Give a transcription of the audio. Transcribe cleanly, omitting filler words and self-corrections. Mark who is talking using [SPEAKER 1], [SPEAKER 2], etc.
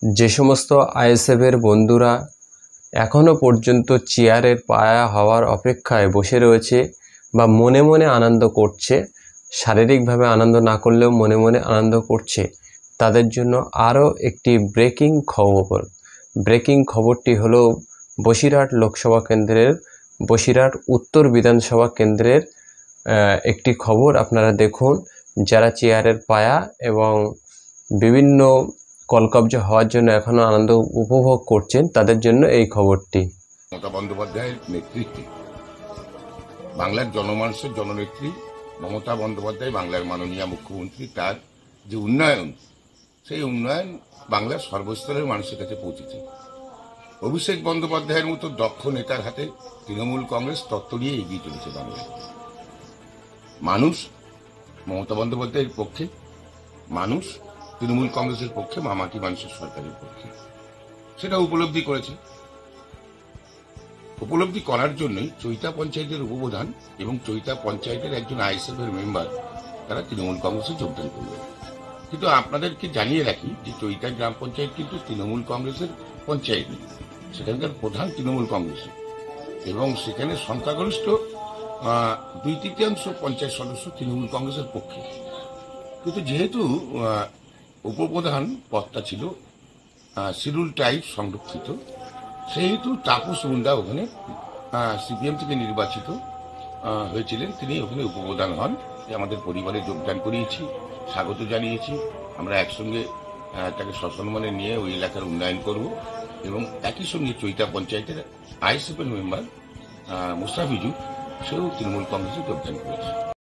[SPEAKER 1] যে সমস্ত আইএসএফের বন্ধুরা এখনও পর্যন্ত চেয়ারের পায়া হওয়ার অপেক্ষায় বসে রয়েছে বা মনে মনে আনন্দ করছে, শারীরিকভাবে আনন্দ না করলেও মনে মনে আনন্দ করছে, তাদের জন্য আরও একটি ব্রেকিং খবরটি হলো বসিরহাট লোকসভা কেন্দ্রের বসিরহাট উত্তর বিধানসভা কেন্দ্রের একটি খবর। আপনারা দেখুন, যারা চেয়ারের পায়া এবং বিভিন্ন কলকব্জা হওয়ার জন্য এখনো আনন্দ উপভোগ করছেন, তাদের জন্য এই খবরটি।
[SPEAKER 2] মমতা বন্দ্যোপাধ্যায়ের নেতৃত্বে বাংলার জনমানুষের জননেত্রী মমতা বন্দ্যোপাধ্যায়, বাংলার মাননীয় মুখ্যমন্ত্রী, তার যে উন্নয়ন, সেই উন্নয়ন বাংলার সর্বস্তরের মানুষের কাছে পৌঁছেছে। অভিষেক বন্দ্যোপাধ্যায়ের মতো দক্ষ নেতার হাতে তৃণমূল কংগ্রেস তত্ত্বরিয়ে এগিয়ে চলেছে বাংলায়। মানুষ মমতা বন্দ্যোপাধ্যায়ের পক্ষে, মানুষ তৃণমূল কংগ্রেসের পক্ষে, মামাটি মানুষের সরকারের পক্ষে, সেটা উপলব্ধি করেছে। উপলব্ধি করার জন্যই চৈতা পঞ্চায়েতের উপপ্রধান এবং চৈতা পঞ্চায়েতের একজন আইএসএফ এর মেম্বার তারা তৃণমূল কংগ্রেসে যোগদান করবে। কিন্তু আপনাদেরকে জানিয়ে রাখি যে চৈতা গ্রাম পঞ্চায়েত কিন্তু তৃণমূল কংগ্রেসের পঞ্চায়েত, সেখানকার প্রধান তৃণমূল কংগ্রেসের, এবং সেখানে সংখ্যাগরিষ্ঠ 2/3 পঞ্চায়েত সদস্য তৃণমূল কংগ্রেসের পক্ষে। কিন্তু যেহেতু উপপ্রধান পদটা ছিল শিডিউল ট্রাইব সংরক্ষিত, সেহেতু তাপস মুন্ডা ওখানে সিপিএম থেকে নির্বাচিত হয়েছিলেন, তিনি ওখানে উপপ্রধান হন। আমাদের পরিবারে যোগদান করিয়েছি, স্বাগত জানিয়েছি। আমরা একসঙ্গে তাকে সসম্মানে নিয়ে ওই এলাকার উন্নয়ন করব, এবং একই সঙ্গে চৈতা পঞ্চায়েতের আইএসএফ এর মেম্বার মোস্তাফিজুর, সেও তৃণমূল কংগ্রেসে যোগদান করেছে।